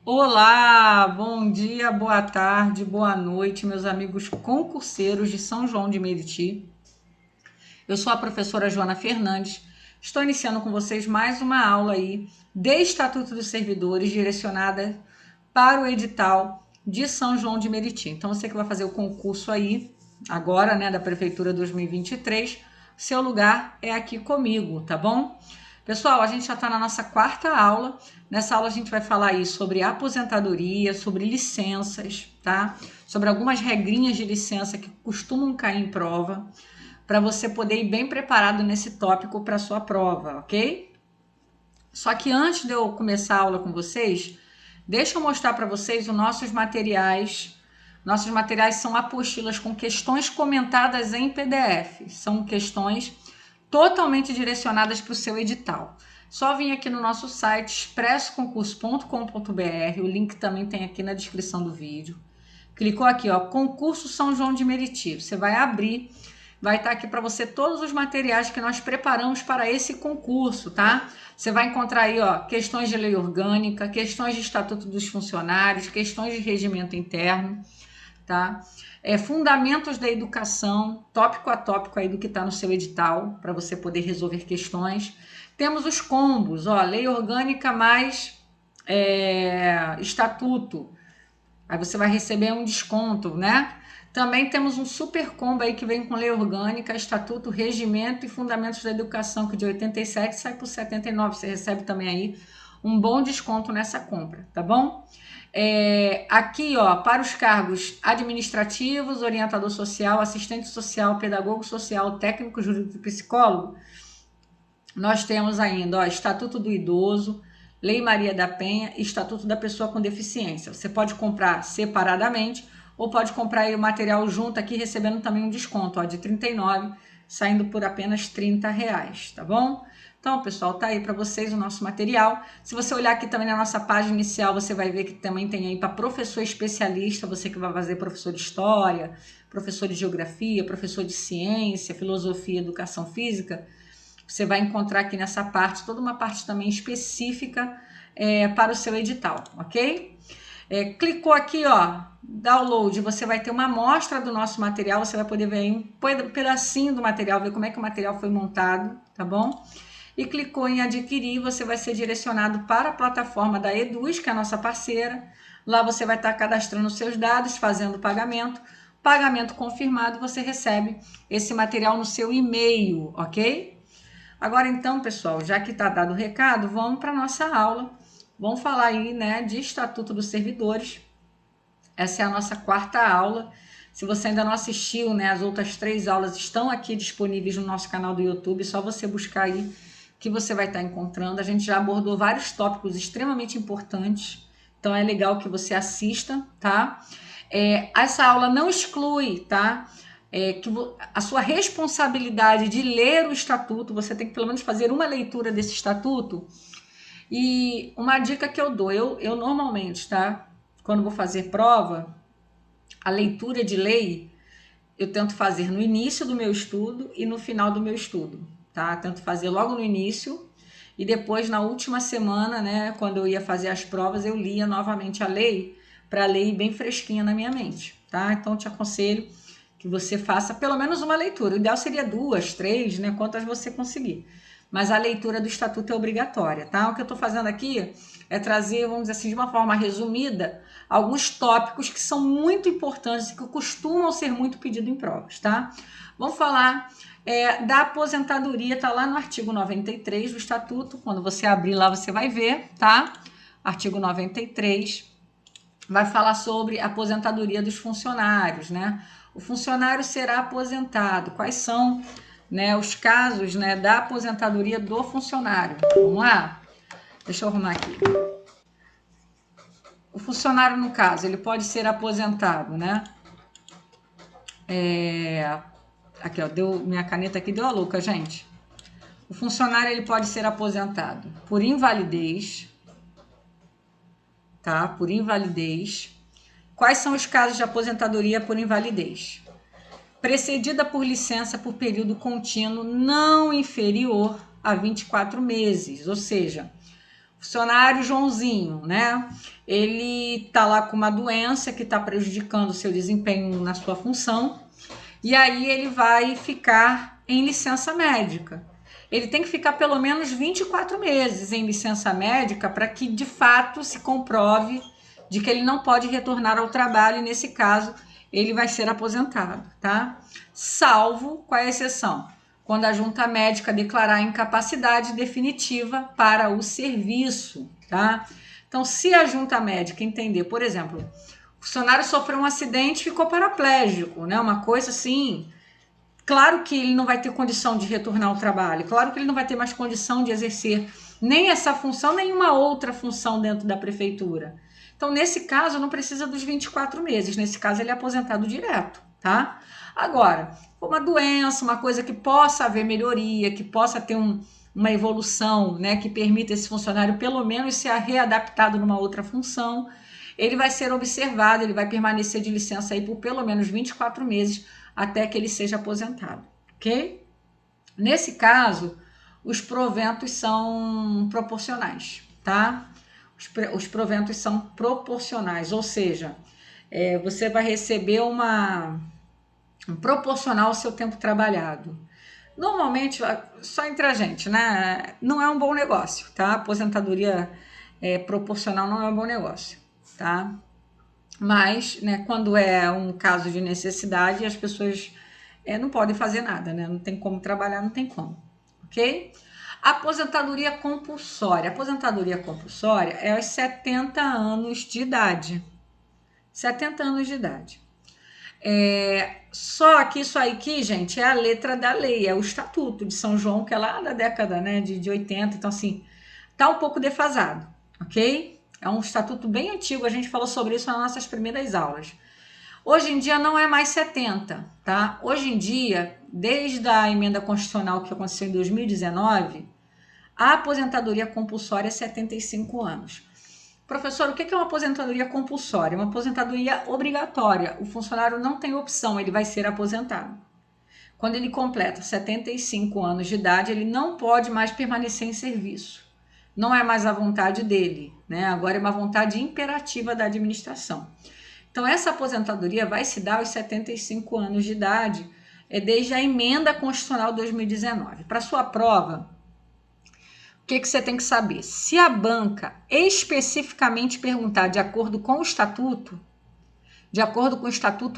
Olá, bom dia, boa tarde, boa noite, meus amigos concurseiros de São João de Meriti. Eu sou a professora Joana Fernandes. Estou iniciando com vocês mais uma aula aí de Estatuto dos Servidores direcionada para o edital de São João de Meriti. Então, você que vai fazer o concurso aí agora, né, da Prefeitura 2023, seu lugar é aqui comigo, tá bom? Pessoal, a gente já está na nossa quarta aula. Nessa aula a gente vai falar aí sobre aposentadoria, sobre licenças, tá? Sobre algumas regrinhas de licença que costumam cair em prova, para você poder ir bem preparado nesse tópico para sua prova, ok? Só que antes de eu começar a aula com vocês, deixa eu mostrar para vocês os nossos materiais. Nossos materiais são apostilas com questões comentadas em PDF. São questões totalmente direcionadas para o seu edital. Só vir aqui no nosso site expressoconcurso.com.br, o link também tem aqui na descrição do vídeo. Clicou aqui, ó, Concurso São João de Meriti. Você vai abrir, vai estar aqui para você todos os materiais que nós preparamos para esse concurso, tá? Você vai encontrar aí, ó, questões de lei orgânica, questões de estatuto dos funcionários, questões de regimento interno, tá? Fundamentos da educação, tópico a tópico aí do que está no seu edital, para você poder resolver questões. Temos os combos, ó, lei orgânica mais estatuto. Aí você vai receber um desconto, né? Também temos um super combo aí que vem com lei orgânica, estatuto, regimento e fundamentos da educação, que de 87 sai por 79. Você recebe também aí um bom desconto nessa compra, tá bom? Aqui, ó, para os cargos administrativos, orientador social, assistente social, pedagogo social, técnico jurídico e psicólogo, nós temos ainda, ó, Estatuto do Idoso, Lei Maria da Penha e Estatuto da Pessoa com Deficiência. Você pode comprar separadamente ou pode comprar aí o material junto aqui, recebendo também um desconto, ó, de R$39, saindo por apenas R$30, tá bom? Então, pessoal, tá aí para vocês o nosso material. Se você olhar aqui também na nossa página inicial, você vai ver que também tem aí para professor especialista, você que vai fazer professor de história, professor de geografia, professor de ciência, filosofia, educação física. Você vai encontrar aqui nessa parte, toda uma parte também específica para o seu edital, ok? Clicou aqui, ó, download, você vai ter uma amostra do nosso material, você vai poder ver aí um pedacinho do material, ver como é que o material foi montado, tá bom? E clicou em adquirir, você vai ser direcionado para a plataforma da Eduz, que é a nossa parceira. Lá você vai estar cadastrando os seus dados, fazendo o pagamento. Pagamento confirmado, você recebe esse material no seu e-mail, ok? Agora então, pessoal, já que está dado o recado, vamos para a nossa aula. Vamos falar aí, né, de Estatuto dos Servidores. Essa é a nossa quarta aula. Se você ainda não assistiu, né, as outras 3 aulas estão aqui disponíveis no nosso canal do YouTube, é só você buscar aí que você vai estar encontrando. A gente já abordou vários tópicos extremamente importantes, então é legal que você assista, tá? Essa aula não exclui, tá? Que a sua responsabilidade de ler o estatuto, você tem que pelo menos fazer uma leitura desse estatuto. E uma dica que eu dou, eu normalmente, tá? Quando vou fazer prova, a leitura de lei eu tento fazer no início do meu estudo e no final do meu estudo, tá? Tento fazer logo no início e depois na última semana, né, quando eu ia fazer as provas, eu lia novamente a lei para ler bem fresquinha na minha mente, tá? Então te aconselho que você faça pelo menos uma leitura. O ideal seria 2, 3, né, quantas você conseguir. Mas a leitura do estatuto é obrigatória, tá? O que eu estou fazendo aqui é trazer, vamos dizer assim, de uma forma resumida, alguns tópicos que são muito importantes e que costumam ser muito pedidos em provas, tá? Vamos falar da aposentadoria, tá lá no artigo 93 do Estatuto. Quando você abrir lá, você vai ver, tá? Artigo 93 vai falar sobre a aposentadoria dos funcionários, né? O funcionário será aposentado. Quais são, né, os casos, né, da aposentadoria do funcionário? Vamos lá? Deixa eu arrumar aqui. O funcionário, no caso, ele pode ser aposentado, né? Aqui, ó, minha caneta aqui deu a louca, gente. O funcionário, ele pode ser aposentado por invalidez, tá? Por invalidez. Quais são os casos de aposentadoria por invalidez? Precedida por licença por período contínuo não inferior a 24 meses, ou seja, o Funcionário Joãozinho, né? Ele tá lá com uma doença que está prejudicando o seu desempenho na sua função, e aí ele vai ficar em licença médica. Ele tem que ficar pelo menos 24 meses em licença médica para que de fato se comprove de que ele não pode retornar ao trabalho, e nesse caso ele vai ser aposentado, tá? Salvo, qual é a exceção? Quando a junta médica declarar incapacidade definitiva para o serviço, tá? Então, se a junta médica entender, por exemplo, o funcionário sofreu um acidente e ficou paraplégico, né? Uma coisa assim, claro que ele não vai ter condição de retornar ao trabalho, claro que ele não vai ter mais condição de exercer nem essa função, nem uma outra função dentro da prefeitura. Então, nesse caso, não precisa dos 24 meses, nesse caso ele é aposentado direto, tá? Agora, uma doença, uma coisa que possa haver melhoria, que possa ter uma evolução, né, que permita esse funcionário pelo menos ser readaptado numa outra função, ele vai ser observado, ele vai permanecer de licença aí por pelo menos 24 meses até que ele seja aposentado, ok? Nesse caso, os proventos são proporcionais, tá? Os proventos são proporcionais, ou seja, você vai receber um proporcional ao seu tempo trabalhado. Normalmente, só entre a gente, né? Não é um bom negócio, tá? Aposentadoria proporcional não é um bom negócio, tá? Mas, né, quando é um caso de necessidade, as pessoas não podem fazer nada, né? Não tem como trabalhar, não tem como, ok? Aposentadoria compulsória. Aposentadoria compulsória é aos 70 anos de idade. 70 anos de idade. Só que isso aqui, gente, é a letra da lei, é o Estatuto de São João, que é lá da década, né, de 80. Então, assim, tá um pouco defasado, ok? É um estatuto bem antigo, a gente falou sobre isso nas nossas primeiras aulas. Hoje em dia não é mais 70, tá? Hoje em dia, desde a emenda constitucional que aconteceu em 2019, a aposentadoria compulsória é 75 anos. Professor, o que é uma aposentadoria compulsória? Uma aposentadoria obrigatória. O funcionário não tem opção, ele vai ser aposentado. Quando ele completa 75 anos de idade, ele não pode mais permanecer em serviço. Não é mais a vontade dele, né? Agora é uma vontade imperativa da administração. Então, essa aposentadoria vai se dar aos 75 anos de idade, desde a emenda constitucional 2019. Para sua prova, o que você tem que saber? Se a banca especificamente perguntar de acordo com o estatuto,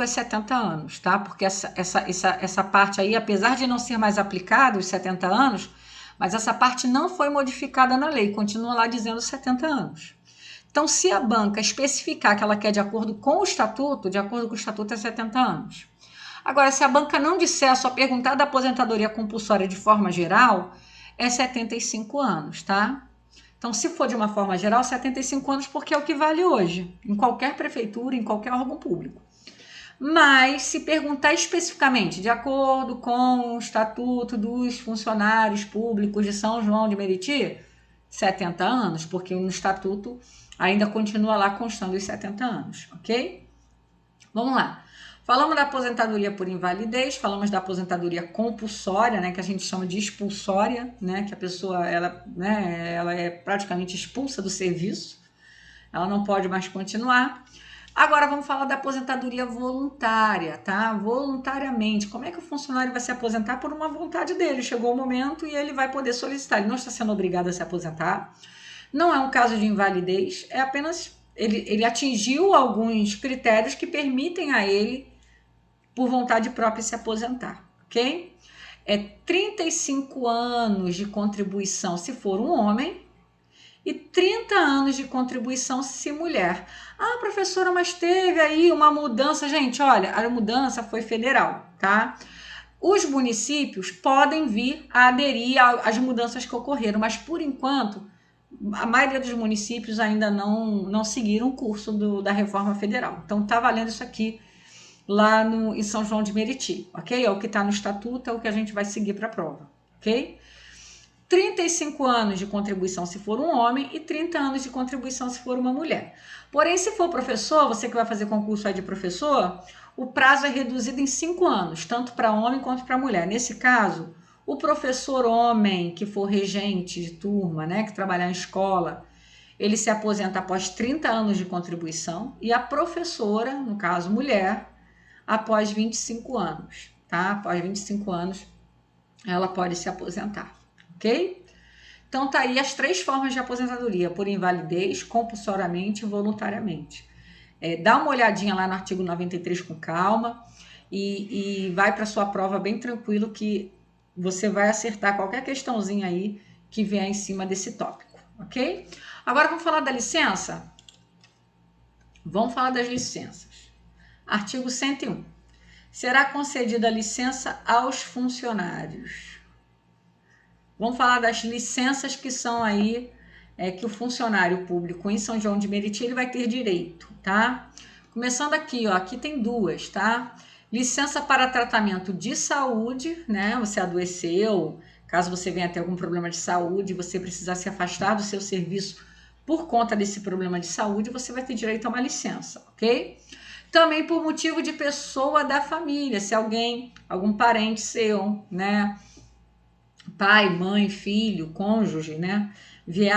é 70 anos, tá? Porque essa parte aí, apesar de não ser mais aplicada, os 70 anos, mas essa parte não foi modificada na lei, continua lá dizendo 70 anos. Então, se a banca especificar que ela quer de acordo com o estatuto é 70 anos. Agora, se a banca não disser, só perguntar da aposentadoria compulsória de forma geral, é 75 anos, tá? Então, se for de uma forma geral, 75 anos, porque é o que vale hoje, em qualquer prefeitura, em qualquer órgão público. Mas, se perguntar especificamente, de acordo com o Estatuto dos Funcionários Públicos de São João de Meriti, 70 anos, porque no Estatuto ainda continua lá constando os 70 anos, ok? Vamos lá. Falamos da aposentadoria por invalidez, falamos da aposentadoria compulsória, né, que a gente chama de expulsória, né, que a pessoa ela é praticamente expulsa do serviço, ela não pode mais continuar. Agora vamos falar da aposentadoria voluntária, tá? Voluntariamente. Como é que o funcionário vai se aposentar por uma vontade dele? Chegou o momento e ele vai poder solicitar. Ele não está sendo obrigado a se aposentar. Não é um caso de invalidez, é apenas ele atingiu alguns critérios que permitem a ele, por vontade própria, se aposentar, ok? 35 anos de contribuição se for um homem e 30 anos de contribuição se mulher. Ah, professora, mas teve aí uma mudança. Gente, olha, a mudança foi federal, tá? Os municípios podem vir a aderir às mudanças que ocorreram, mas por enquanto a maioria dos municípios ainda não seguiram o curso da reforma federal. Então tá valendo isso aqui lá em São João de Meriti, ok? É o que está no estatuto, é o que a gente vai seguir para a prova, ok? 35 anos de contribuição se for um homem e 30 anos de contribuição se for uma mulher. Porém, se for professor, você que vai fazer concurso aí de professor, o prazo é reduzido em 5 anos, tanto para homem quanto para mulher. Nesse caso, o professor homem que for regente de turma, né, que trabalhar em escola ele se aposenta após 30 anos de contribuição e a professora, no caso mulher, após 25 anos, tá? Após 25 anos, ela pode se aposentar, ok? Então, tá aí as 3 formas de aposentadoria: por invalidez, compulsoriamente e voluntariamente. Dá uma olhadinha lá no artigo 93 com calma e vai para sua prova bem tranquilo que você vai acertar qualquer questãozinha aí que vier em cima desse tópico, ok? Agora vamos falar da licença? Vamos falar das licenças. Artigo 101. Será concedida licença aos funcionários. Vamos falar das licenças que são aí, que o funcionário público em São João de Meriti ele vai ter direito, tá? Começando aqui, ó, aqui tem 2, tá? Licença para tratamento de saúde, né? Você adoeceu, caso você venha ter algum problema de saúde, você precisar se afastar do seu serviço por conta desse problema de saúde, você vai ter direito a uma licença, ok? Também por motivo de pessoa da família, se algum parente seu, né? Pai, mãe, filho, cônjuge, né? Vier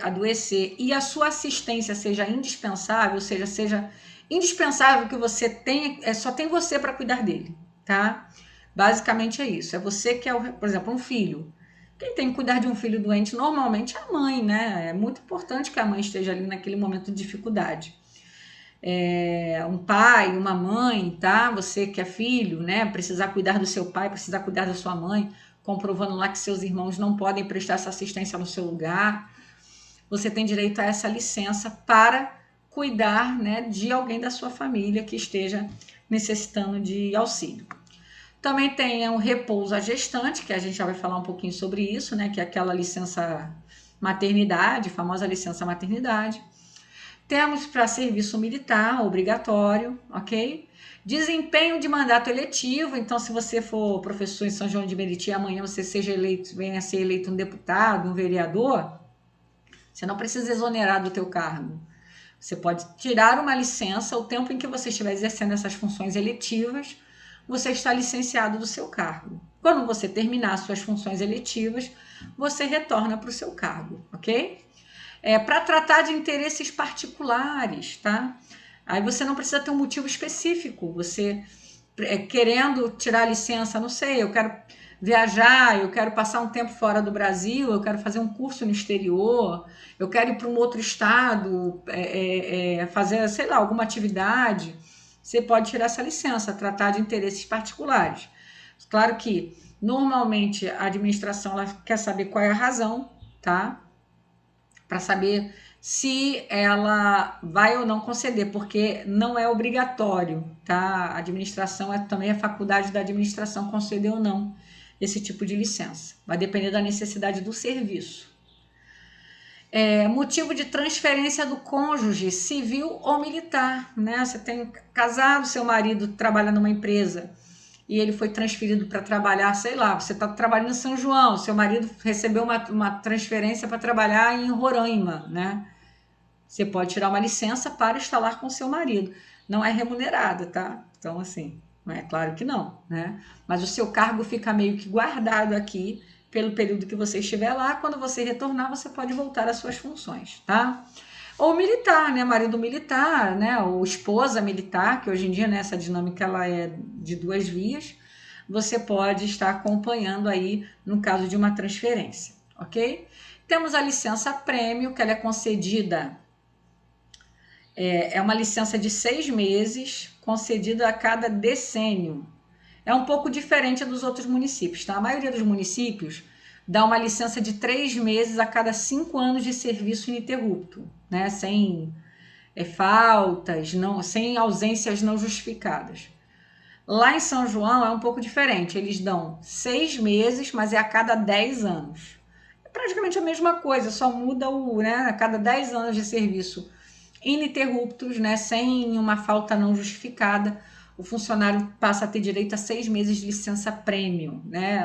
adoecer e a sua assistência seja indispensável, ou seja indispensável que você tenha, só tem você para cuidar dele, tá? Basicamente é isso. É você que é, por exemplo, um filho. Quem tem que cuidar de um filho doente normalmente é a mãe, né? É muito importante que a mãe esteja ali naquele momento de dificuldade. Um pai, uma mãe, tá? Você que é filho, né? Precisar cuidar do seu pai, precisar cuidar da sua mãe, comprovando lá que seus irmãos não podem prestar essa assistência no seu lugar. Você tem direito a essa licença para cuidar, né, de alguém da sua família que esteja necessitando de auxílio. Também tem o repouso à gestante, que a gente já vai falar um pouquinho sobre isso, né, que é aquela licença maternidade, famosa licença maternidade. Temos para serviço militar obrigatório, ok? Desempenho de mandato eletivo, então se você for professor em São João de Meriti, amanhã você venha a ser eleito um deputado, um vereador, você não precisa exonerar do teu cargo. Você pode tirar uma licença, o tempo em que você estiver exercendo essas funções eletivas, você está licenciado do seu cargo. Quando você terminar suas funções eletivas, você retorna para o seu cargo, ok? Para tratar de interesses particulares, tá? Aí você não precisa ter um motivo específico. Você querendo tirar licença, não sei, eu quero viajar, eu quero passar um tempo fora do Brasil, eu quero fazer um curso no exterior, eu quero ir para um outro estado, fazer, sei lá, alguma atividade. Você pode tirar essa licença, tratar de interesses particulares. Claro que, normalmente, a administração ela quer saber qual é a razão, tá? Para saber se ela vai ou não conceder, porque não é obrigatório, tá? A administração também a faculdade da administração conceder ou não esse tipo de licença. Vai depender da necessidade do serviço. Motivo de transferência do cônjuge, civil ou militar, né? Você tem casado, seu marido trabalha numa empresa e ele foi transferido para trabalhar, sei lá, você está trabalhando em São João, seu marido recebeu uma transferência para trabalhar em Roraima, né? Você pode tirar uma licença para instalar com seu marido. Não é remunerada, tá? Então, assim, não é claro que não, né? Mas o seu cargo fica meio que guardado aqui pelo período que você estiver lá. Quando você retornar, você pode voltar às suas funções, tá? Ou militar, né? Marido militar, né? Ou esposa militar, que hoje em dia, né, essa dinâmica ela é de 2 vias. Você pode estar acompanhando aí no caso de uma transferência, ok? Temos a licença prêmio, que ela é concedida, é uma licença de 6 meses, concedida a cada decênio. É um pouco diferente dos outros municípios, tá? A maioria dos municípios dá uma licença de 3 meses a cada 5 anos de serviço ininterrupto, né? Sem faltas, sem ausências não justificadas. Lá em São João é um pouco diferente, eles dão 6 meses, mas é a cada 10 anos. É praticamente a mesma coisa, só muda a cada 10 anos de serviço ininterruptos, né? Sem uma falta não justificada, o funcionário passa a ter direito a 6 meses de licença prêmio, né?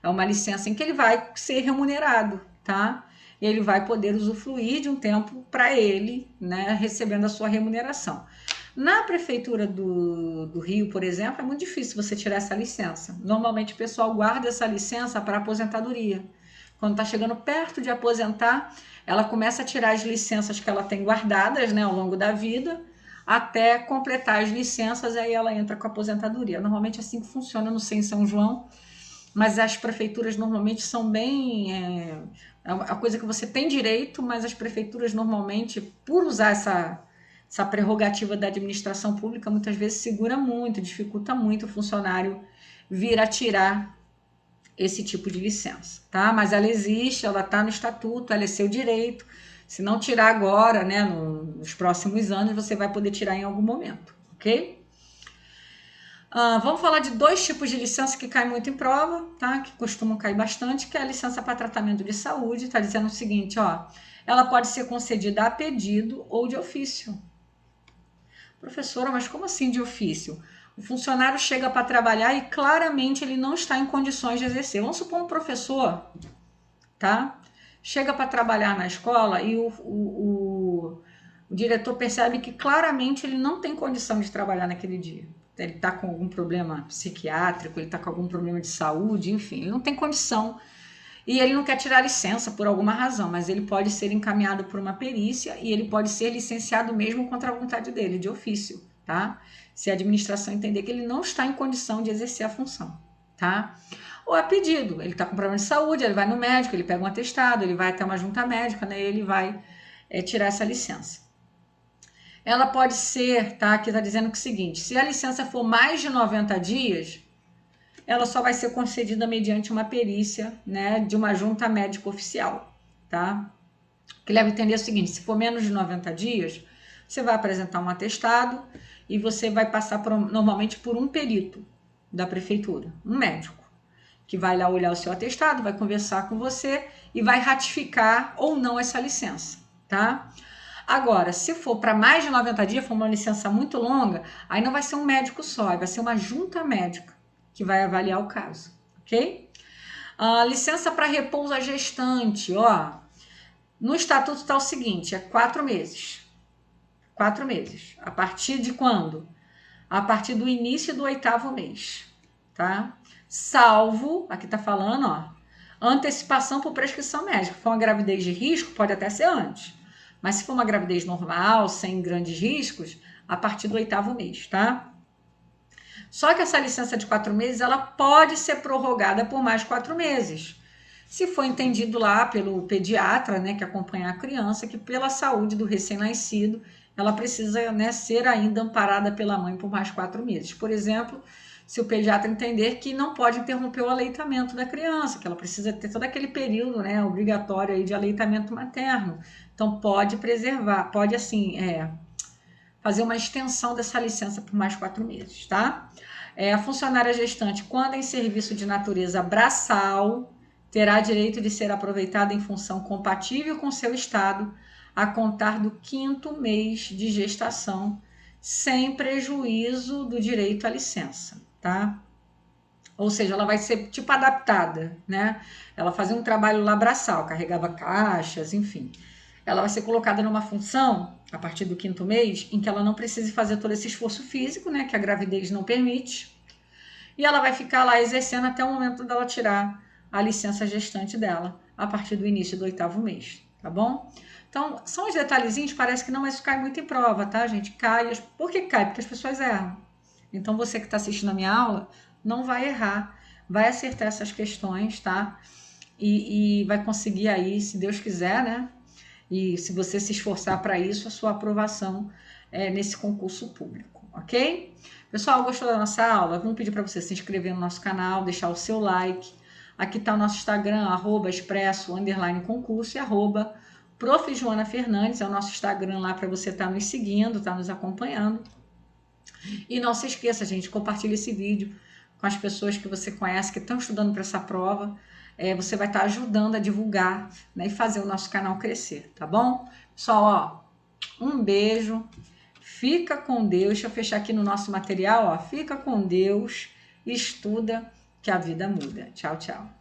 É uma licença em que ele vai ser remunerado, tá? Ele vai poder usufruir de um tempo para ele, né? Recebendo a sua remuneração. Na prefeitura do Rio, por exemplo, é muito difícil você tirar essa licença. Normalmente o pessoal guarda essa licença para aposentadoria. Quando está chegando perto de aposentar, ela começa a tirar as licenças que ela tem guardadas, né, ao longo da vida, até completar as licenças, aí ela entra com a aposentadoria. Normalmente é assim que funciona, não sei em São João, mas as prefeituras normalmente são bem... é a coisa que você tem direito, mas as prefeituras normalmente, por usar essa prerrogativa da administração pública, muitas vezes segura muito, dificulta muito o funcionário vir a tirar esse tipo de licença, tá? Mas ela existe, ela está no estatuto, ela é seu direito. Se não tirar agora, né, nos próximos anos, você vai poder tirar em algum momento, ok? Vamos falar de dois tipos de licença que caem muito em prova, tá? Que costumam cair bastante, que é a licença para tratamento de saúde. Está dizendo o seguinte, ó, ela pode ser concedida a pedido ou de ofício. Professora, mas como assim de ofício? O funcionário chega para trabalhar e claramente ele não está em condições de exercer. Vamos supor um professor, tá? Chega para trabalhar na escola e o diretor percebe que claramente ele não tem condição de trabalhar naquele dia. Ele está com algum problema psiquiátrico, ele está com algum problema de saúde, enfim, ele não tem condição. E ele não quer tirar licença por alguma razão, mas ele pode ser encaminhado por uma perícia e ele pode ser licenciado mesmo contra a vontade dele, de ofício, tá? Se a administração entender que ele não está em condição de exercer a função, tá? Ou a pedido, ele está com problema de saúde, ele vai no médico, ele pega um atestado, ele vai até uma junta médica, né? Ele vai tirar essa licença. Ela pode ser, tá? Aqui está dizendo que é o seguinte, se a licença for mais de 90 dias, ela só vai ser concedida mediante uma perícia, né, de uma junta médica oficial, tá? O que leva a entender é o seguinte, se for menos de 90 dias, você vai apresentar um atestado e você vai passar normalmente por um perito da prefeitura, um médico, que vai lá olhar o seu atestado, vai conversar com você e vai ratificar ou não essa licença, tá? Agora, se for para mais de 90 dias, for uma licença muito longa, aí não vai ser um médico só, vai ser uma junta médica que vai avaliar o caso, ok? Licença para repouso à gestante, ó. No estatuto está o seguinte, é 4 meses. 4 meses. A partir de quando? A partir do início do 8º mês, tá? Salvo, aqui tá falando, ó, antecipação por prescrição médica. Se for uma gravidez de risco, pode até ser antes. Mas se for uma gravidez normal, sem grandes riscos, a partir do 8º mês, tá? Só que essa licença de 4 meses, ela pode ser prorrogada por mais 4 meses. Se for entendido lá pelo pediatra, né, que acompanha a criança, que pela saúde do recém-nascido, ela precisa, né, ser ainda amparada pela mãe por mais 4 meses. Por exemplo, se o pediatra entender que não pode interromper o aleitamento da criança, que ela precisa ter todo aquele período, né, obrigatório aí de aleitamento materno. Então, pode preservar, pode, assim, fazer uma extensão dessa licença por mais 4 meses, tá? A funcionária gestante, quando em serviço de natureza braçal, terá direito de ser aproveitada em função compatível com seu estado a contar do 5º mês de gestação, sem prejuízo do direito à licença, tá? Ou seja, ela vai ser tipo adaptada, né? Ela fazia um trabalho lá braçal, carregava caixas, enfim. Ela vai ser colocada numa função, a partir do 5º mês, em que ela não precise fazer todo esse esforço físico, né, que a gravidez não permite, e ela vai ficar lá exercendo até o momento dela tirar a licença gestante dela, a partir do início do 8º mês, tá bom? Então, são os detalhezinhos, parece que não, mas cai muito em prova, tá, gente? Cai. Por que cai? Porque as pessoas erram. Então, você que está assistindo a minha aula, não vai errar, vai acertar essas questões, tá? E vai conseguir aí, se Deus quiser, né? E se você se esforçar para isso, a sua aprovação nesse concurso público, ok? Pessoal, gostou da nossa aula? Vamos pedir para você se inscrever no nosso canal, deixar o seu like. Aqui está o nosso Instagram, @expresso_concurso e @Prof. Joana Fernandes, é o nosso Instagram lá para você estar nos seguindo, estar nos acompanhando. E não se esqueça, gente, compartilhe esse vídeo com as pessoas que você conhece, que estão estudando para essa prova. Você vai estar ajudando a divulgar, né, e fazer o nosso canal crescer, tá bom? Pessoal, ó, um beijo, fica com Deus. Deixa eu fechar aqui no nosso material, ó, fica com Deus, estuda que a vida muda. Tchau, tchau.